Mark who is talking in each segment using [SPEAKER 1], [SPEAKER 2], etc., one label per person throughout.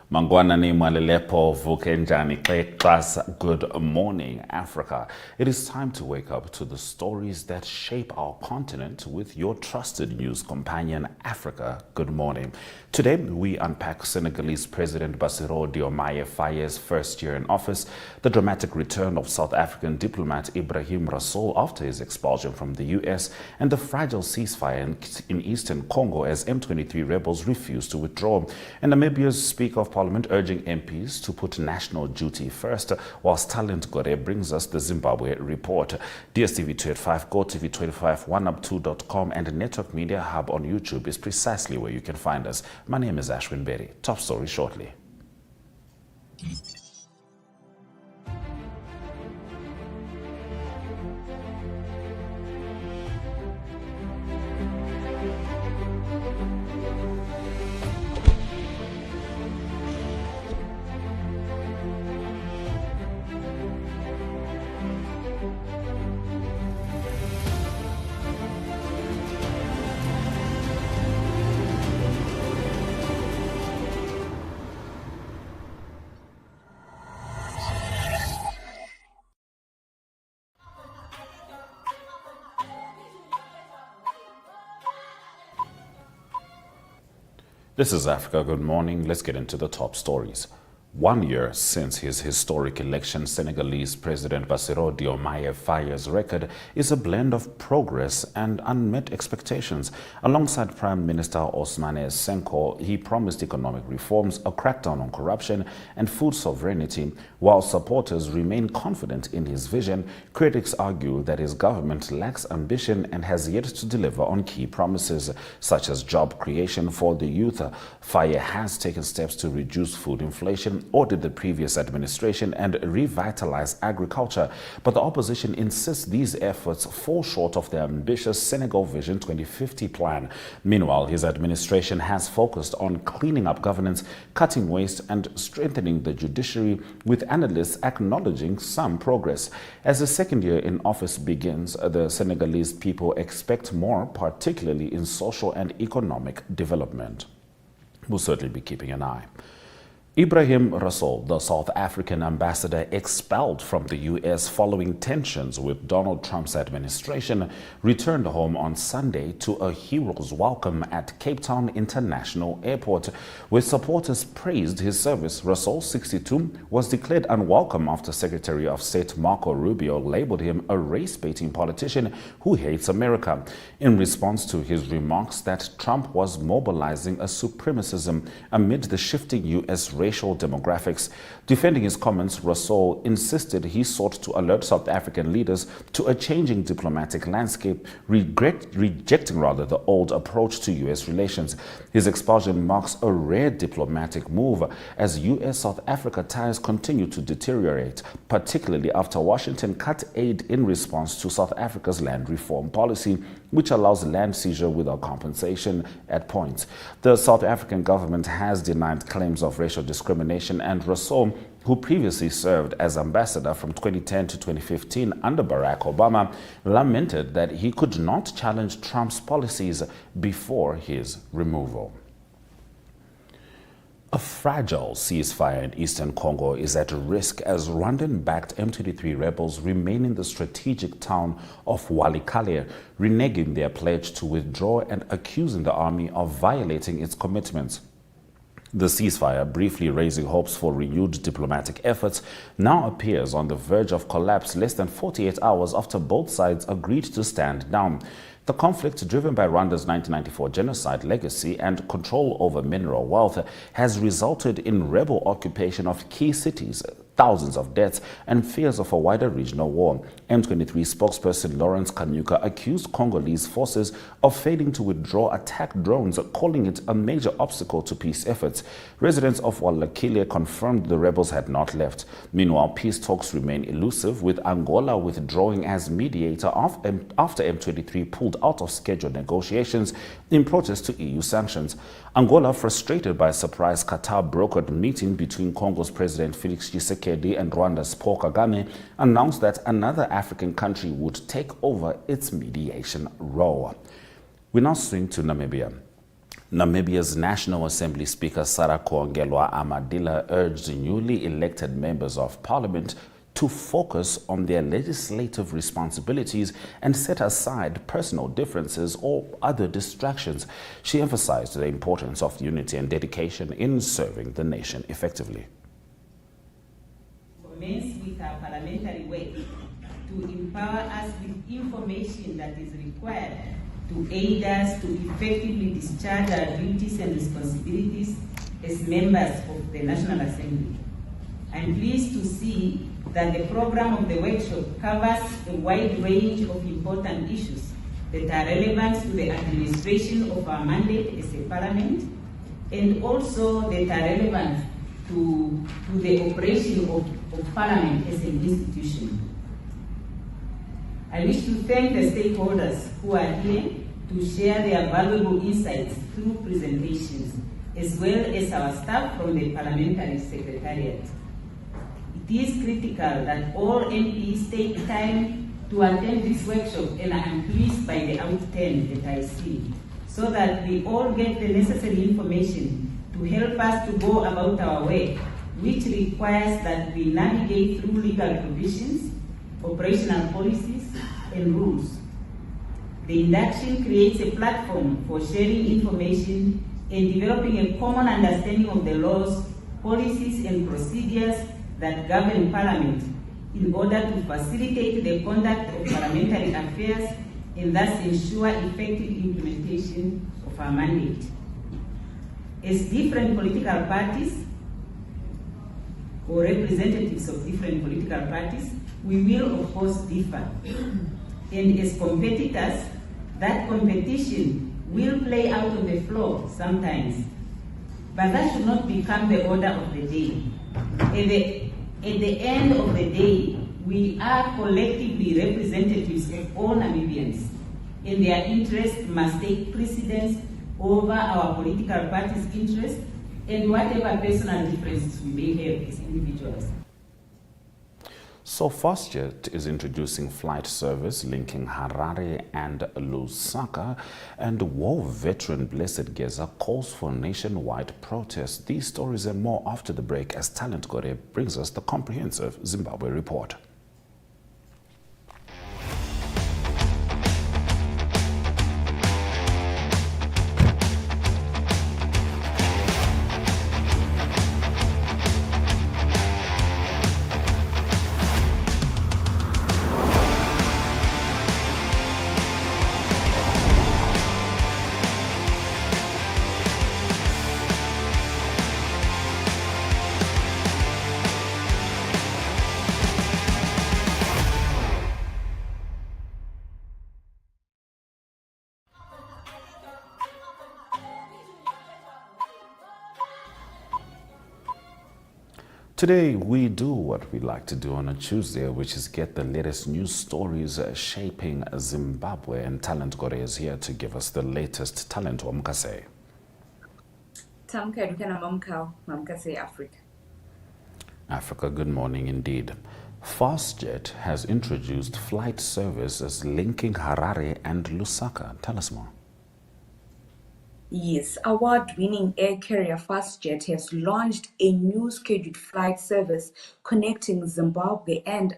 [SPEAKER 1] Mangwanani Malelepo Vukenjani Class. Good morning, Africa. It is time to wake up to the stories that shape our continent with your trusted news companion, Africa. Good morning. Today, we unpack Senegalese President Bassirou Diomaye Faye's first year in office, the dramatic return of South African diplomat Ebrahim Rasool after his expulsion from the US, and the fragile ceasefire in eastern Congo as M23 rebels refuse to withdraw. And Namibia's Speaker of Parliament urging MPs to put national duty first, whilst talent Gore brings us the Zimbabwe Report. DSTV 285, GOTV 25, oneup2.com and Network Media Hub on YouTube is precisely where you can find us. My name is Ashwin Berry. Top story shortly. This is Africa. Good morning. Let's get into the top stories. 1 year since his historic election, Senegalese President Bassirou Diomaye Faye's record is a blend of progress and unmet expectations. Alongside Prime Minister Ousmane Sonko, he promised economic reforms, a crackdown on corruption, and food sovereignty. While supporters remain confident in his vision, critics argue that his government lacks ambition and has yet to deliver on key promises, such as job creation for the youth. Faye has taken steps to reduce food inflation, ordered the previous administration, and revitalize agriculture. But the opposition insists these efforts fall short of the ambitious Senegal Vision 2050 plan. Meanwhile, his administration has focused on cleaning up governance, cutting waste, and strengthening the judiciary, with analysts acknowledging some progress. As the second year in office begins, the Senegalese people expect more, particularly in social and economic development. We'll certainly be keeping an eye. Ebrahim Rasool, the South African ambassador expelled from the U.S. following tensions with Donald Trump's administration, returned home on Sunday to a hero's welcome at Cape Town International Airport, where supporters praised his service. Rasool, 62, was declared unwelcome after Secretary of State Marco Rubio labeled him a race-baiting politician who hates America, in response to his remarks that Trump was mobilizing a supremacism amid the shifting U.S. racial demographics. Defending his comments, Rasool insisted he sought to alert South African leaders to a changing diplomatic landscape, rejecting the old approach to U.S. relations. His expulsion marks a rare diplomatic move as U.S.-South Africa ties continue to deteriorate, particularly after Washington cut aid in response to South Africa's land reform policy, which allows land seizure without compensation at points. The South African government has denied claims of racial discrimination, and Rasool, who previously served as ambassador from 2010 to 2015 under Barack Obama, lamented that he could not challenge Trump's policies before his removal. A fragile ceasefire in eastern Congo is at risk as Rwandan-backed M23 rebels remain in the strategic town of Walikale, reneging their pledge to withdraw and accusing the army of violating its commitments. The ceasefire, briefly raising hopes for renewed diplomatic efforts, now appears on the verge of collapse less than 48 hours after both sides agreed to stand down. The conflict, driven by Rwanda's 1994 genocide legacy and control over mineral wealth, has resulted in rebel occupation of key cities, thousands of deaths, and fears of a wider regional war. M23 spokesperson Lawrence Kanyuka accused Congolese forces of failing to withdraw attack drones, calling it a major obstacle to peace efforts. Residents of Walikale confirmed the rebels had not left. Meanwhile, peace talks remain elusive, with Angola withdrawing as mediator after M23 pulled out of scheduled negotiations in protest to EU sanctions. Angola, frustrated by a surprise Qatar-brokered meeting between Congo's President Felix Tshisekedi and Rwanda's Paul Kagame, announced that another African country would take over its mediation role. We now swing to Namibia. Namibia's National Assembly Speaker Sarah Kuongelwa Amadila urged newly elected members of parliament to focus on their legislative responsibilities and set aside personal differences or other distractions. She emphasized the importance of unity and dedication in serving the nation effectively.
[SPEAKER 2] Commence with our parliamentary work to empower us with information that is required to aid us to effectively discharge our duties and responsibilities as members of the National Assembly. I'm pleased to see that the program of the workshop covers a wide range of important issues that are relevant to the administration of our mandate as a parliament and also that are relevant to the operation of parliament as an institution. I wish to thank the stakeholders who are here to share their valuable insights through presentations, as well as our staff from the Parliamentary Secretariat. It is critical that all MPs take time to attend this workshop, and I am pleased by the outcome that I see, so that we all get the necessary information to help us to go about our work, which requires that we navigate through legal provisions, operational policies, and rules. The induction creates a platform for sharing information and developing a common understanding of the laws, policies, and procedures that govern Parliament in order to facilitate the conduct of parliamentary affairs and thus ensure effective implementation of our mandate. As different political parties or representatives of different political parties, we will of course differ. And as competitors, that competition will play out on the floor sometimes. But that should not become the order of the day. At the end of the day, we are collectively representatives of all Namibians, and their interests must take precedence over our political party's interests and whatever personal differences we may have as individuals.
[SPEAKER 1] So FastJet is introducing flight service linking Harare and Lusaka, and war veteran Blessed Geza calls for nationwide protests. These stories and more after the break as talent Gore brings us the comprehensive Zimbabwe report. Today, we do what we like to do on a Tuesday, which is get the latest news stories shaping Zimbabwe, and Talent Gore is here to give us the latest. Talent Wamkase.
[SPEAKER 3] Mamkase Africa.
[SPEAKER 1] Africa, good morning indeed. FastJet has introduced flight services linking Harare and Lusaka. Tell us more.
[SPEAKER 3] Yes, award-winning air carrier FastJet has launched a new scheduled flight service connecting Zimbabwe and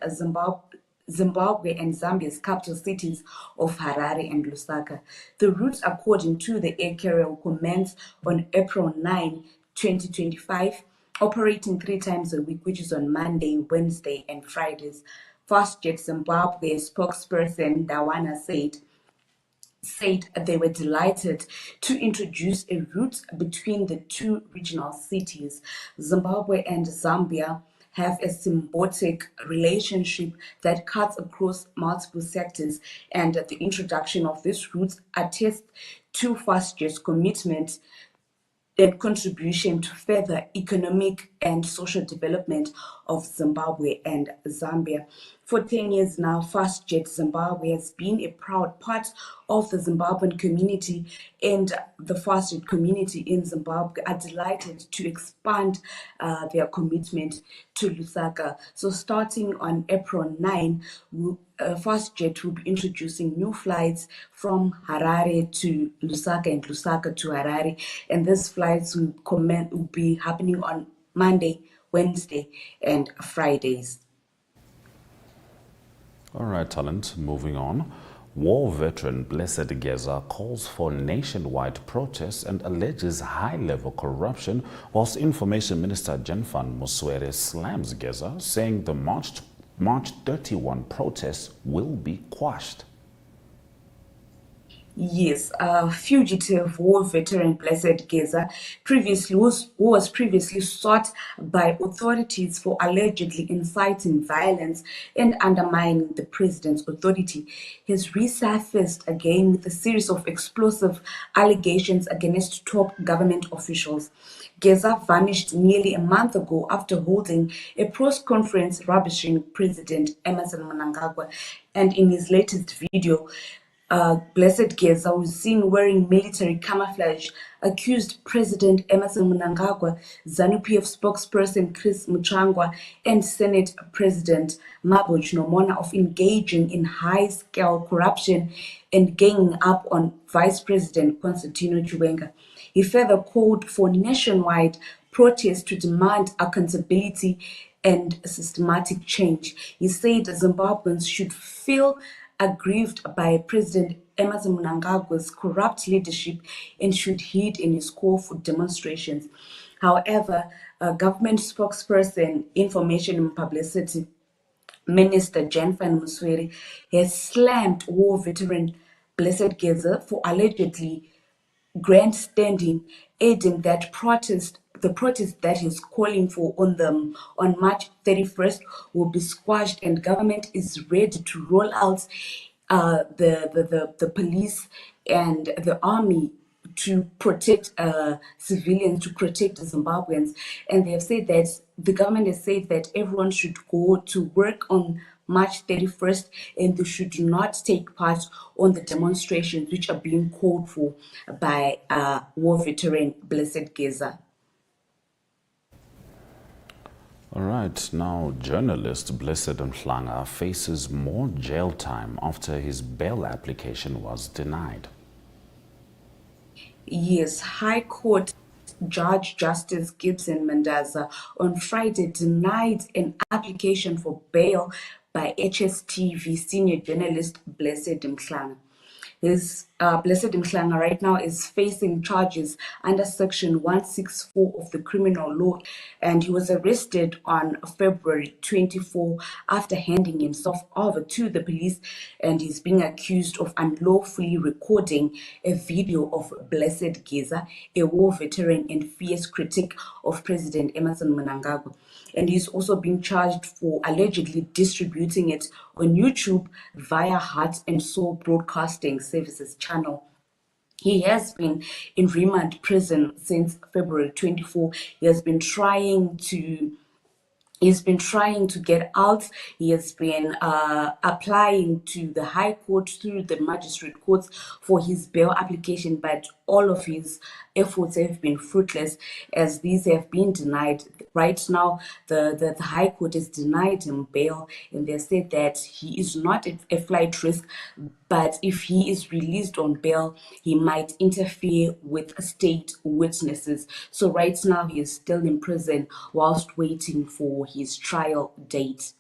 [SPEAKER 3] Zambia's capital cities of Harare and Lusaka. The routes, according to the air carrier, will commence on April 9, 2025, operating 3 times a week, which is on Monday, Wednesday, and Fridays. FastJet Zimbabwe spokesperson Dawana said they were delighted to introduce a route between the two regional cities. Zimbabwe and Zambia have a symbiotic relationship that cuts across multiple sectors, and the introduction of this route attests to FastJet's commitment and contribution to further economic and social development of Zimbabwe and Zambia. For 10 years now, FastJet Zimbabwe has been a proud part of the Zimbabwean community, and the FastJet community in Zimbabwe are delighted to expand their commitment to Lusaka. So starting on April 9, FastJet will be introducing new flights from Harare to Lusaka and Lusaka to Harare, and these flights will be happening on Monday, Wednesday, and Fridays.
[SPEAKER 1] All right, Talent, moving on. War veteran Blessed Geza calls for nationwide protests and alleges high-level corruption, whilst Information Minister Jenfan Muswere slams Geza, saying the March 31 protests will be quashed.
[SPEAKER 3] Yes, fugitive war veteran Blessed Geza was previously sought by authorities for allegedly inciting violence and undermining the president's authority. Has resurfaced again with a series of explosive allegations against top government officials. Geza vanished nearly a month ago after holding a press conference rubbishing President Emmerson Mnangagwa, and in his latest video, Blessed Geza was seen wearing military camouflage, accused President Emmerson Mnangagwa, ZANU-PF spokesperson Chris Muchangwa, and Senate President Maboj Nomona of engaging in high-scale corruption and ganging up on Vice President Constantino Chiwenga. He further called for nationwide protests to demand accountability and systematic change. He said Zimbabweans should feel aggrieved by President Emmerson Mnangagwa's corrupt leadership and should heed in his call for demonstrations. However, government spokesperson, Information and Publicity Minister Jenfan Muswere has slammed war veteran Blessed Geza for allegedly grandstanding, adding that the protest that he's calling for on March 31st will be squashed, and government is ready to roll out the police and the army to protect civilians, to protect Zimbabweans. And they have said that the government has said that everyone should go to work on March 31st, and they should not take part on the demonstrations which are being called for by war veteran Blessed Geza.
[SPEAKER 1] All right, now journalist Blessed Mhlanga faces more jail time after his bail application was denied.
[SPEAKER 3] Yes, High Court Judge Justice Gibson Mandaza on Friday denied an application for bail by HSTV senior journalist Blessed Mhlanga. Blessed Mhlanga right now is facing charges under Section 164 of the criminal law, and he was arrested on February 24 after handing himself over to the police, and he's being accused of unlawfully recording a video of Blessed Geza, a war veteran and fierce critic of President Emmerson Mnangagwa. And he's also being charged for allegedly distributing it on YouTube via Heart and Soul Broadcasting Services channel. He has been in remand prison since February 24. He has been trying to get out. He has been applying to the High Court through the magistrate courts for his bail application, but all of his efforts have been fruitless as these have been denied. Right now, the High Court has denied him bail, and they said that he is not a flight risk, but if he is released on bail, he might interfere with state witnesses. So right now, he is still in prison whilst waiting for his trial date.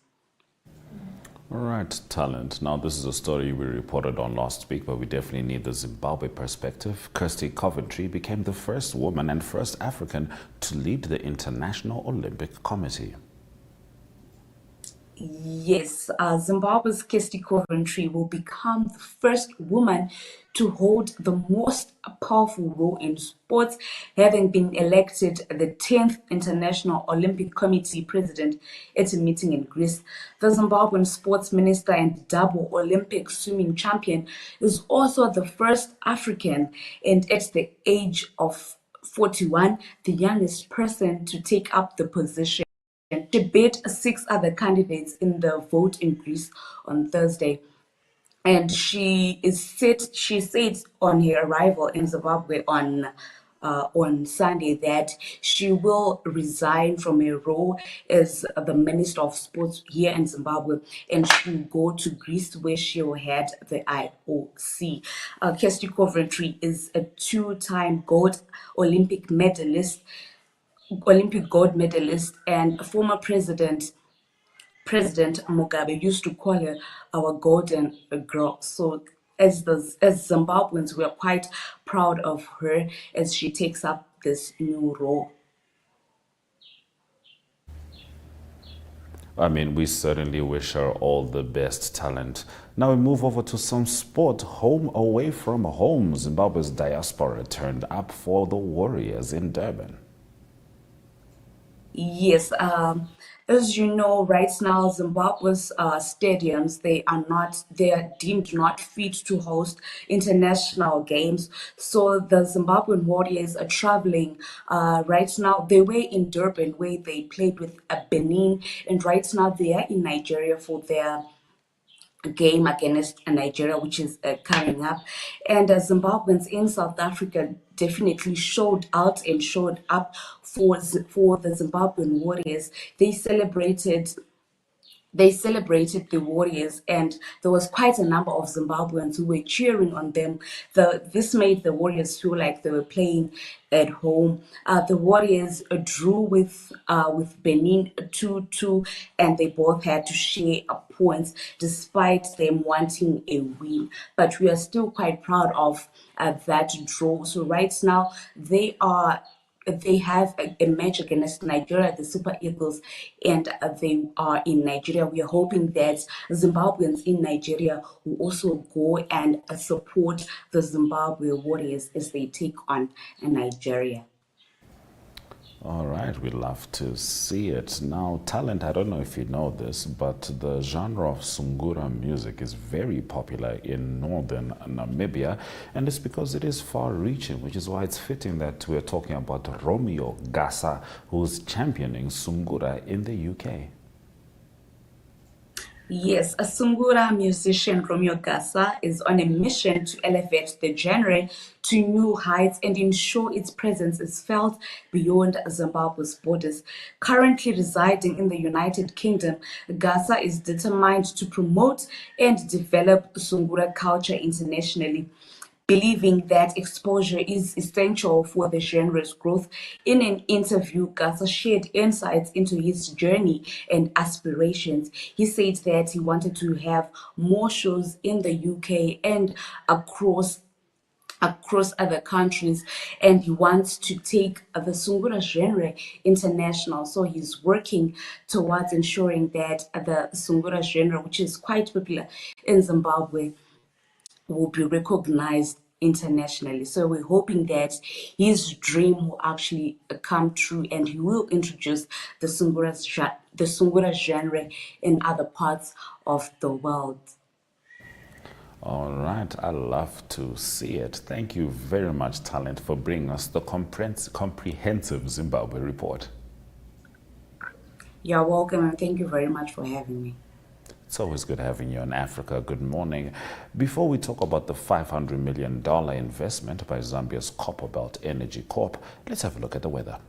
[SPEAKER 1] All right, Talent. Now, this is a story we reported on last week, but we definitely need the Zimbabwe perspective. Kirsty Coventry became the first woman and first African to lead the International Olympic Committee.
[SPEAKER 3] Yes, Zimbabwe's Kirsty Coventry will become the first woman to hold the most powerful role in sports, having been elected the 10th International Olympic Committee president at a meeting in Greece. The Zimbabwean sports minister and double Olympic swimming champion is also the first African, and at the age of 41, the youngest person to take up the position. She beat 6 other candidates in the vote in Greece on Thursday. And she said on her arrival in Zimbabwe on Sunday that she will resign from her role as the Minister of Sports here in Zimbabwe, and she will go to Greece where she will head the IOC. Kirsty Coventry is a two-time Olympic gold medalist, and former President Mugabe used to call her our golden girl. So as Zimbabweans, we are quite proud of her as she takes up this new role.
[SPEAKER 1] I mean, we certainly wish her all the best, Talent. Now we move over to some sport. Home away from home, Zimbabwe's diaspora turned up for the Warriors in Durban.
[SPEAKER 3] Yes, as you know, right now Zimbabwe's stadiums, they are deemed not fit to host international games. So the Zimbabwean Warriors are traveling. Right now, they were in Durban where they played with Benin, and right now they are in Nigeria for their game against Nigeria, which is coming up. And Zimbabweans in South Africa definitely showed out and showed up for the Zimbabwean Warriors. They celebrated the Warriors, and there was quite a number of Zimbabweans who were cheering on them. This made the Warriors feel like they were playing at home. The Warriors drew with Benin 2-2, and they both had to share points despite them wanting a win. But we are still quite proud of that draw. So right now they have a match against Nigeria, the Super Eagles, and they are in Nigeria. We are hoping that Zimbabweans in Nigeria will also go and support the Zimbabwe Warriors as they take on Nigeria.
[SPEAKER 1] All right, we love to see it. Now, Talent, I don't know if you know this, but the genre of Sungura music is very popular in northern Namibia, and it's because it is far-reaching, which is why it's fitting that we're talking about Romeo Gasa, who's championing Sungura in the UK.
[SPEAKER 3] Yes, a Sungura musician, Romeo Gasa, is on a mission to elevate the genre to new heights and ensure its presence is felt beyond Zimbabwe's borders. Currently residing in the United Kingdom, Gasa is determined to promote and develop Sungura culture internationally, believing that exposure is essential for the genre's growth. In an interview, Gasa shared insights into his journey and aspirations. He said that he wanted to have more shows in the UK and across other countries, and he wants to take the Sungura genre international. So he's working towards ensuring that the Sungura genre, which is quite popular in Zimbabwe, will be recognized internationally. So we're hoping that his dream will actually come true, and he will introduce the Sungura genre in other parts of the world.
[SPEAKER 1] All right, I love to see it. Thank you very much, Talent, for bringing us the comprehensive Zimbabwe report.
[SPEAKER 3] You're welcome, and thank you very much for having me.
[SPEAKER 1] It's always good having you on Africa. Good morning. Before we talk about the $500 million investment by Zambia's Copperbelt Energy Corp, let's have a look at the weather.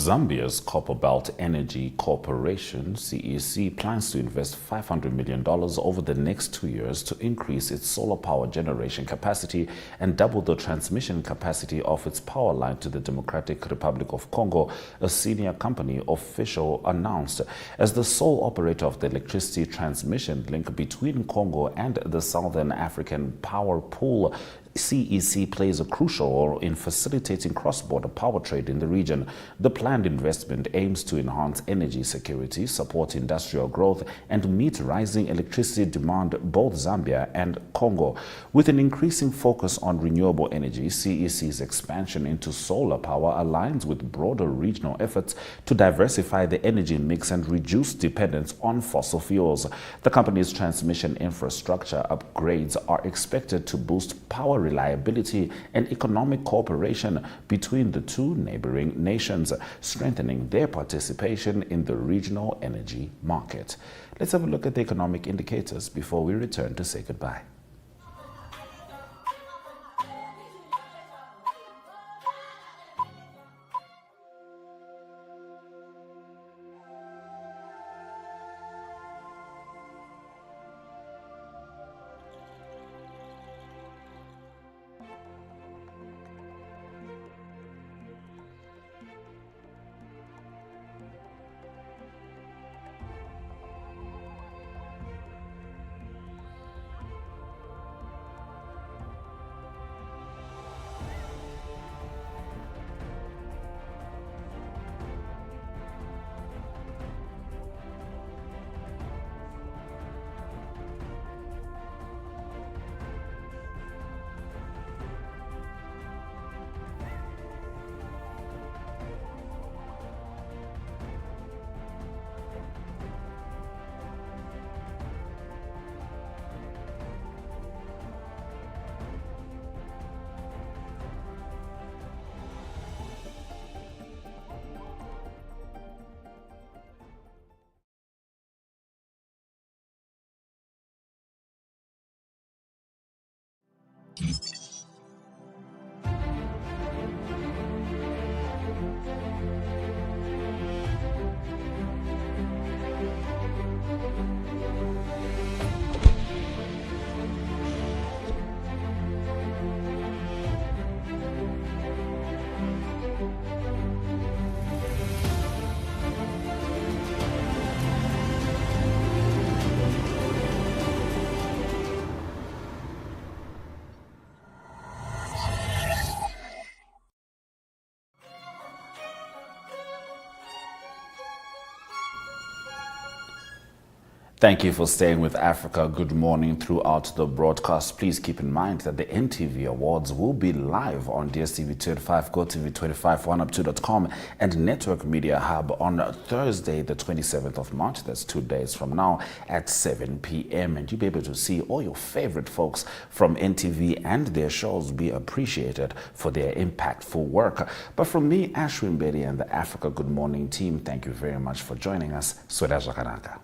[SPEAKER 1] Zambia's Copperbelt Energy Corporation, CEC, plans to invest $500 million over the next 2 years to increase its solar power generation capacity and double the transmission capacity of its power line to the Democratic Republic of Congo, a senior company official announced. As the sole operator of the electricity transmission link between Congo and the Southern African power pool, CEC plays a crucial role in facilitating cross-border power trade in the region. The planned investment aims to enhance energy security, support industrial growth, and meet rising electricity demand both Zambia and Congo. With an increasing focus on renewable energy, CEC's expansion into solar power aligns with broader regional efforts to diversify the energy mix and reduce dependence on fossil fuels. The company's transmission infrastructure upgrades are expected to boost power reliability and economic cooperation between the two neighboring nations, strengthening their participation in the regional energy market. Let's have a look at the economic indicators before we return to say goodbye. Thank you for staying with Africa Good Morning throughout the broadcast. Please keep in mind that the NTV Awards will be live on DSTV 25, GOTV 25, 1up2.com and Network Media Hub on Thursday, the 27th of March. That's 2 days from now at 7 p.m. And you'll be able to see all your favorite folks from NTV and their shows be appreciated for their impactful work. But from me, Ashwin Bedi, and the Africa Good Morning team, thank you very much for joining us. Sweda Jakaraka.